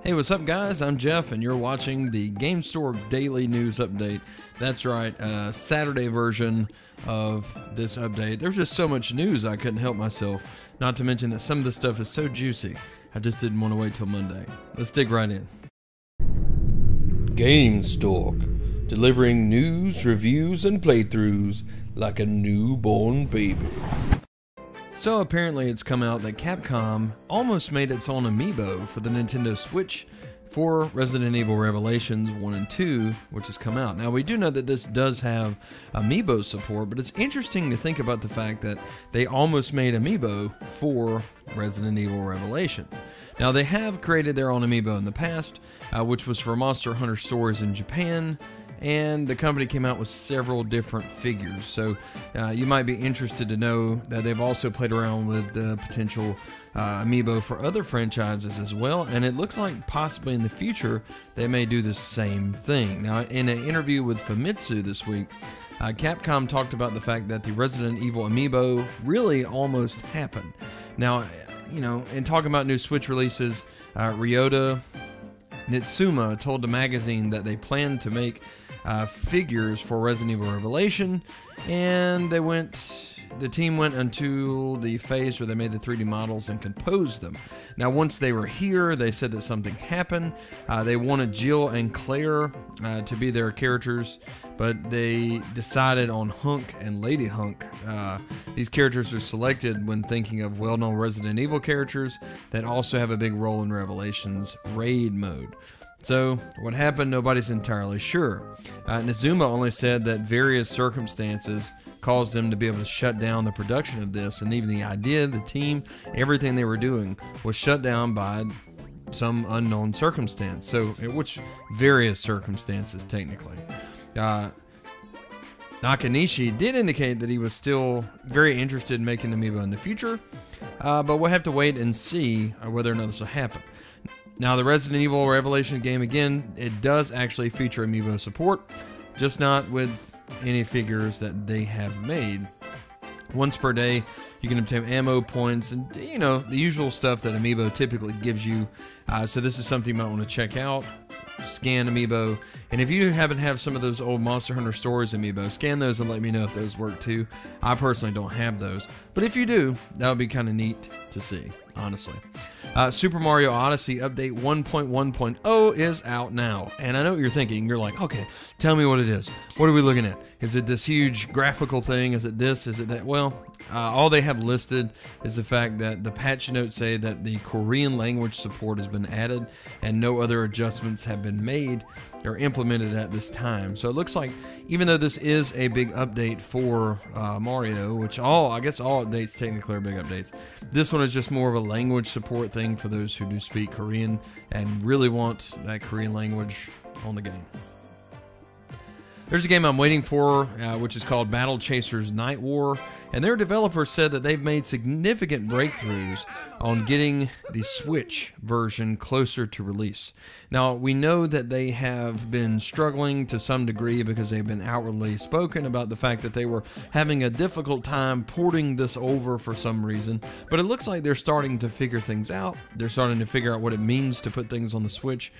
Hey, what's up guys? I'm Jeff and you're watching the Gamestork Daily News Update. That's right, Saturday version of this update. There's just so much news I couldn't help myself, not to mention that some of the stuff is so juicy, I just didn't want to wait till Monday. Let's dig right in. Gamestork, delivering news, reviews, and playthroughs like a newborn baby. So apparently it's come out that Capcom almost made its own Amiibo for the Nintendo Switch for Resident Evil Revelations 1 and 2, which has come out. Now we do know that this does have Amiibo support, but it's interesting to think about the fact that they almost made Amiibo for Resident Evil Revelations. Now they have created their own Amiibo in the past, which was for Monster Hunter stores in Japan, and the company came out with several different figures. So you might be interested to know that they've also played around with the potential Amiibo for other franchises as well, and it looks like possibly in the future they may do the same thing. Now in an interview with Famitsu this week, Capcom talked about the fact that the Resident Evil Amiibo really almost happened. Now, you know, in talking about new Switch releases, Ryota Nitsuma told the magazine that they plan to make figures for Resident Evil Revelation, and the team went into the phase where they made the 3D models and composed them. Now once they were here, they said that something happened. They wanted Jill and Claire to be their characters, but they decided on Hunk and Lady Hunk. These characters are selected when thinking of well-known Resident Evil characters that also have a big role in Revelation's raid mode. So, what happened, nobody's entirely sure. Nizuma only said that various circumstances caused them to be able to shut down the production of this, and even the idea, the team, everything they were doing was shut down by some unknown circumstance. So, which various circumstances, technically. Nakanishi did indicate that he was still very interested in making Amiibo in the future, but we'll have to wait and see whether or not this will happen. Now, the Resident Evil Revelation game, again, it does actually feature Amiibo support, just not with any figures that they have made. Once per day, you can obtain ammo points and, you know, the usual stuff that Amiibo typically gives you. So this is something you might want to check out. Scan Amiibo, and if you happen to have some of those old Monster Hunter Stories Amiibo, scan those and let me know if those work too. I personally don't have those, but if you do, that would be kind of neat to see, honestly. Super Mario Odyssey Update 1.1.0 is out now, and I know what you're thinking. You're like, okay, tell me what it is. What are we looking at? Is it this huge graphical thing? Is it this? Is it that? Well, all they have listed is the fact that the patch notes say that the Korean language support has been added and no other adjustments have been made or implemented at this time. So it looks like, even though this is a big update for Mario, which I guess all updates technically are big updates, this one is just more of a language support thing for those who do speak Korean and really want that Korean language on the game. There's a game I'm waiting for, which is called Battle Chasers Night War, and their developers said that they've made significant breakthroughs on getting the Switch version closer to release. Now, we know that they have been struggling to some degree because they've been outwardly spoken about the fact that they were having a difficult time porting this over for some reason, but it looks like they're starting to figure things out. They're starting to figure out what it means to put things on the Switch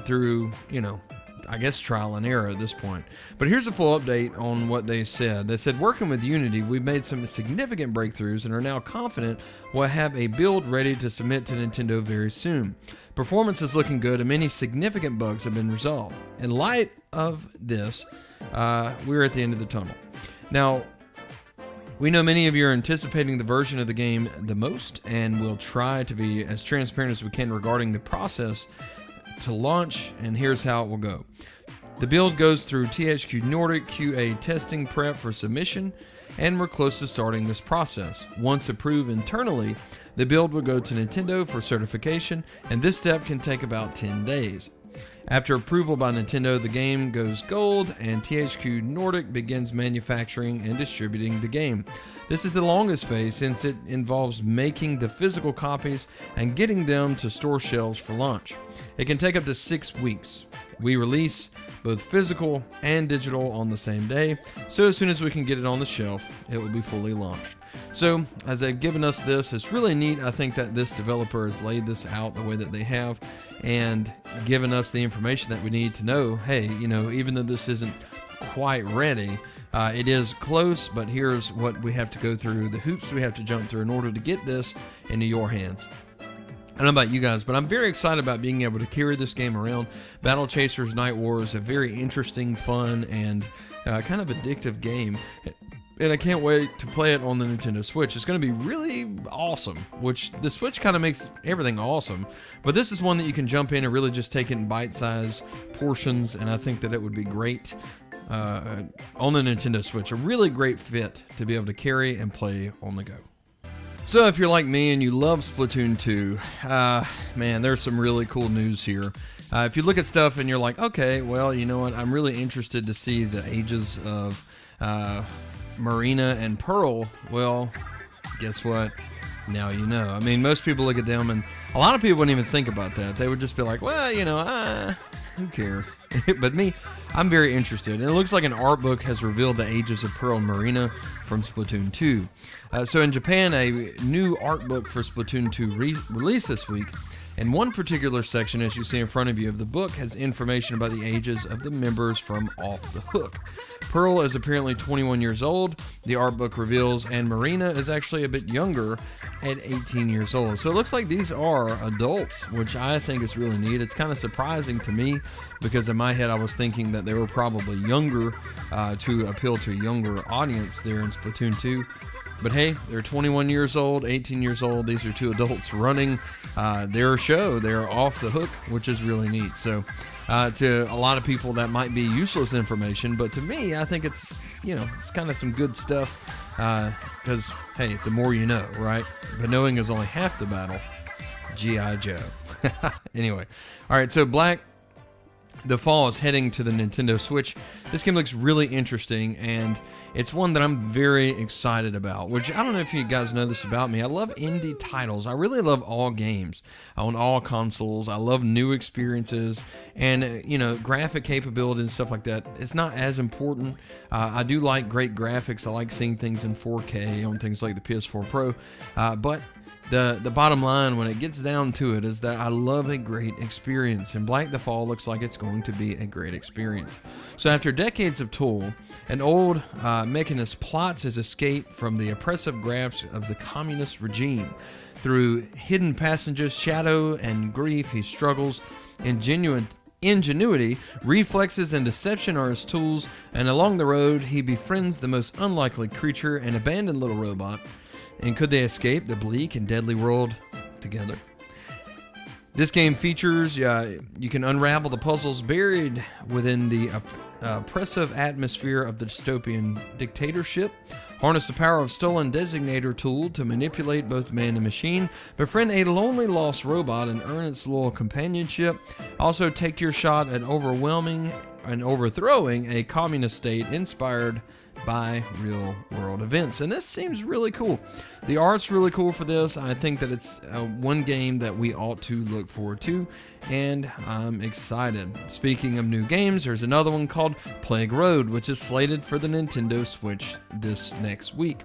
through, you know, I guess trial and error at this point. But here's a full update on what they said. They said, working with Unity, we've made some significant breakthroughs and are now confident we'll have a build ready to submit to Nintendo very soon. Performance is looking good and many significant bugs have been resolved. In light of this, we're at the end of the tunnel. Now, we know many of you are anticipating the version of the game the most, and we'll try to be as transparent as we can regarding the process to launch, and here's how it will go. The build goes through THQ Nordic QA testing prep for submission, and we're close to starting this process. Once approved internally, the build will go to Nintendo for certification, and this step can take about 10 days. After approval by Nintendo, the game goes gold, and THQ Nordic begins manufacturing and distributing the game. This is the longest phase since it involves making the physical copies and getting them to store shelves for launch. It can take up to 6 weeks. We release both physical and digital on the same day, so as soon as we can get it on the shelf, it will be fully launched. So as they've given us this, it's really neat. I think that this developer has laid this out the way that they have and given us the information that we need to know, hey, you know, even though this isn't quite ready, it is close, but here's what we have to go through, the hoops we have to jump through in order to get this into your hands. I don't know about you guys, but I'm very excited about being able to carry this game around. Battle Chasers Night War is a very interesting, fun, and kind of addictive game. And I can't wait to play it on the Nintendo Switch. It's going to be really awesome, which the Switch kind of makes everything awesome. But this is one that you can jump in and really just take it in bite-sized portions, and I think that it would be great on the Nintendo Switch. A really great fit to be able to carry and play on the go. So if you're like me and you love Splatoon 2, man, there's some really cool news here. If you look at stuff and you're like, okay, well, you know what, I'm really interested to see the ages of Marina and Pearl. Well, guess what? Now you know. I mean, most people look at them, and a lot of people wouldn't even think about that. They would just be like, well, you know, who cares? But me, I'm very interested. And it looks like an art book has revealed the ages of Pearl and Marina from Splatoon 2. So in Japan, a new art book for Splatoon 2 released this week. And one particular section, as you see in front of you, of the book has information about the ages of the members from Off the Hook. Pearl is apparently 21 years old, the art book reveals, and Marina is actually a bit younger at 18 years old. So it looks like these are adults, which I think is really neat. It's kind of surprising to me because in my head I was thinking that they were probably younger to appeal to a younger audience there in Splatoon 2. But hey, they're 21 years old, 18 years old. These are two adults running their show. They're Off the Hook, which is really neat. So to a lot of people, that might be useless information. But to me, I think it's, you know, it's kind of some good stuff. Because, hey, the more you know, right? But knowing is only half the battle. G.I. Joe. Anyway. All right, so Black the Fall is heading to the Nintendo Switch. This game looks really interesting, and it's one that I'm very excited about, which I don't know if you guys know this about me. I love indie titles. I really love all games on all consoles. I love new experiences and, you know, graphic capabilities and stuff like that. It's not as important. I do like great graphics. I like seeing things in 4K on things like the PS4 Pro, but the bottom line when it gets down to it is that I love a great experience, and Black the Fall looks like it's going to be a great experience. So after decades of toil, an old mechanist plots his escape from the oppressive grasp of the communist regime. Through hidden passages, shadow, and grief, he struggles. Ingenuity, reflexes, and deception are his tools, and along the road he befriends the most unlikely creature, an abandoned little robot. And could they escape the bleak and deadly world together? This game features, you can unravel the puzzles buried within the oppressive atmosphere of the dystopian dictatorship, harness the power of stolen designator tool to manipulate both man and machine, befriend a lonely lost robot and earn its loyal companionship, also take your shot at overwhelming and overthrowing a communist state inspired by real world events. And this seems really cool. The art's really cool for this. I think that it's one game that we ought to look forward to, and I'm excited. Speaking of new games, there's another one called Plague Road, which is slated for the Nintendo Switch this next week.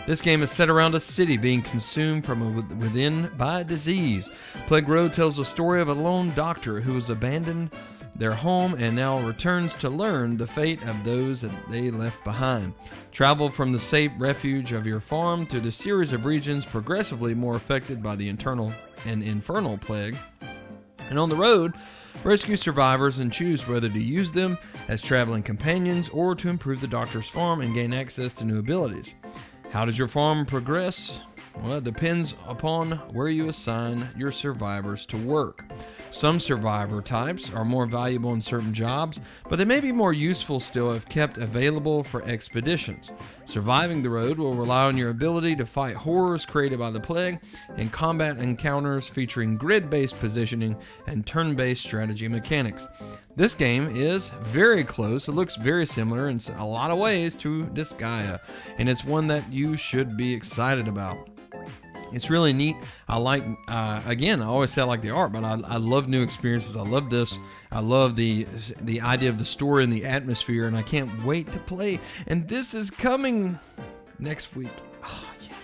This game is set around a city being consumed from within by disease. Plague Road tells the story of a lone doctor who was abandoned their home and now returns to learn the fate of those that they left behind. Travel from the safe refuge of your farm to the series of regions progressively more affected by the internal and infernal plague. And on the road, rescue survivors and choose whether to use them as traveling companions or to improve the doctor's farm and gain access to new abilities. How does your farm progress? Well, it depends upon where you assign your survivors to work. Some survivor types are more valuable in certain jobs, but they may be more useful still if kept available for expeditions. Surviving the road will rely on your ability to fight horrors created by the plague and combat encounters featuring grid-based positioning and turn-based strategy mechanics. This game is very close. It looks very similar in a lot of ways to Disgaea, and it's one that you should be excited about. It's really neat. I like, again, I always say I like the art, but I love new experiences. I love this. I love the idea of the story and the atmosphere, and I can't wait to play. And this is coming next week. Oh, yes.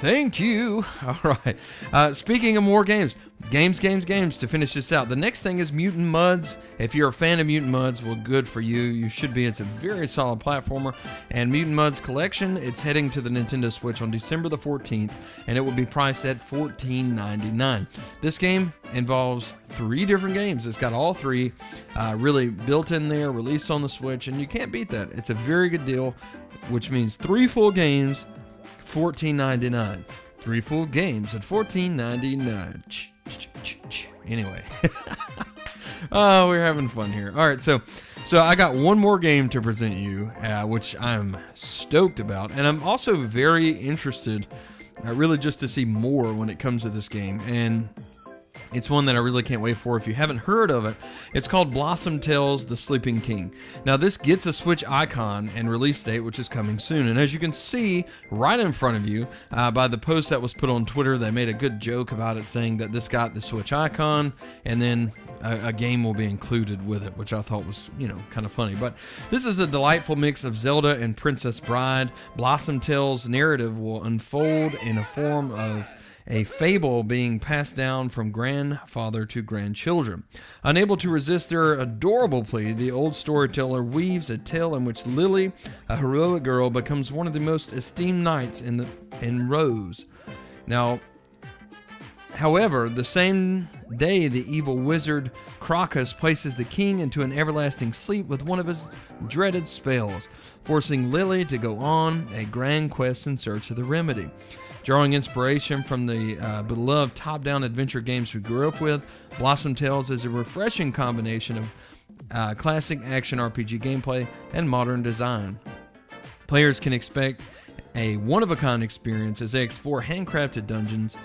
Thank you. All right. Speaking of more games, games to finish this out. The next thing is Mutant Mudds. If you're a fan of Mutant Mudds, well, good for you. You should be. It's a very solid platformer. And Mutant Mudds Collection, it's heading to the Nintendo Switch on December the 14th, and it will be priced at $14.99. This game involves 3 different games. It's got all 3 really built in there, released on the Switch, and you can't beat that. It's a very good deal, which means 3 full games, $14.99. 3 full games at $14.99. Anyway. Oh, we're having fun here. All right, so I got one more game to present you, which I'm stoked about, and I'm also very interested, really just to see more when it comes to this game, and it's one that I really can't wait for. If you haven't heard of it, it's called Blossom Tales: The Sleeping King. Now, this gets a Switch icon and release date, which is coming soon. And as you can see right in front of you, by the post that was put on Twitter, they made a good joke about it, saying that this got the Switch icon, and then a game will be included with it, which I thought was, kind of funny. But this is a delightful mix of Zelda and Princess Bride. Blossom Tales' narrative will unfold in a form of a fable being passed down from grandfather to grandchildren. Unable to resist their adorable plea, the old storyteller weaves a tale in which Lily, a heroic girl, becomes one of the most esteemed knights in Rose. Now, however, the same day the evil wizard Crocus places the king into an everlasting sleep with one of his dreaded spells, forcing Lily to go on a grand quest in search of the remedy. Drawing inspiration from the beloved top-down adventure games we grew up with, Blossom Tales is a refreshing combination of classic action RPG gameplay and modern design. Players can expect a one-of-a-kind experience as they explore handcrafted dungeons,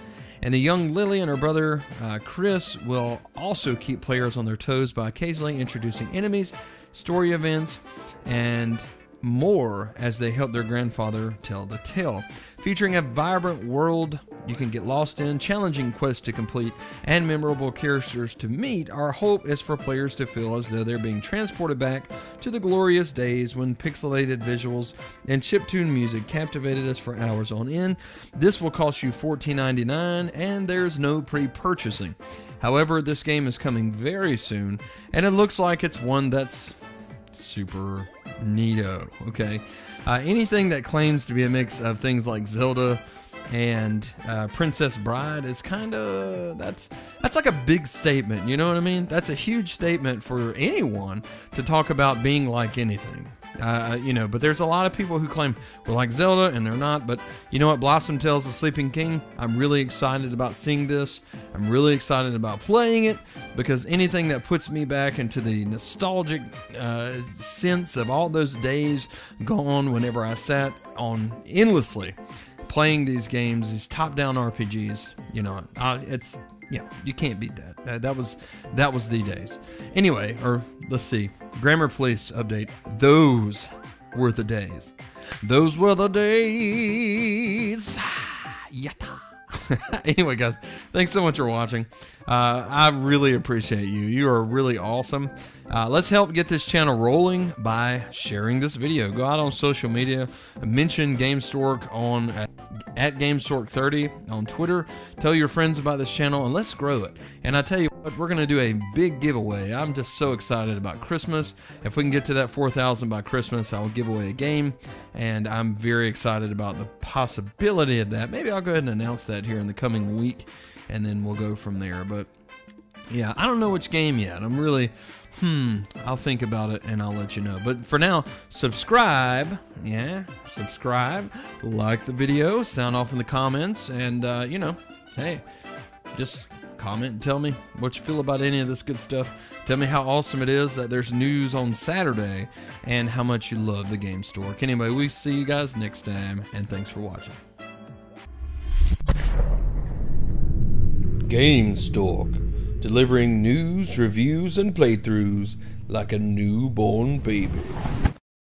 and the young Lily and her brother Chris will also keep players on their toes by occasionally introducing enemies, story events, and more as they help their grandfather tell the tale. Featuring a vibrant world you can get lost in, challenging quests to complete, and memorable characters to meet, our hope is for players to feel as though they're being transported back to the glorious days when pixelated visuals and chiptune music captivated us for hours on end. This will cost you $14.99, and there's no pre-purchasing. However, this game is coming very soon, and it looks like it's one that's super neato. Okay, anything that claims to be a mix of things like Zelda and Princess Bride is kind of that's like a big statement. You know what I mean? That's a huge statement for anyone to talk about being like anything. But there's a lot of people who claim we're like Zelda, and they're not. But you know what? Blossom Tales: The Sleeping King, I'm really excited about seeing this. I'm really excited about playing it, because anything that puts me back into the nostalgic sense of all those days gone whenever I sat on endlessly playing these games, these top-down RPGs, you can't beat that. That was the days. Anyway, or let's see, Grammar Police update. Those were the days. Those were the days. Yatta. Anyway, guys, thanks so much for watching. I really appreciate you. You are really awesome. Let's help get this channel rolling by sharing this video. Go out on social media, mention Gamestork on at Gamestork30 on Twitter. Tell your friends about this channel, and let's grow it. And I tell you what, we're going to do a big giveaway. I'm just so excited about Christmas. If we can get to that 4,000 by Christmas, I will give away a game, and I'm very excited about the possibility of that. Maybe I'll go ahead and announce that here in the coming week, and then we'll go from there. But yeah, I don't know which game yet. I'm really I'll think about it and I'll let you know. But for now, subscribe. Yeah, subscribe. Like the video. Sound off in the comments. And, hey, just comment and tell me what you feel about any of this good stuff. Tell me how awesome it is that there's news on Saturday and how much you love the Gamestork. Anyway, we see you guys next time, and thanks for watching. Gamestork, delivering news, reviews, and playthroughs like a newborn baby.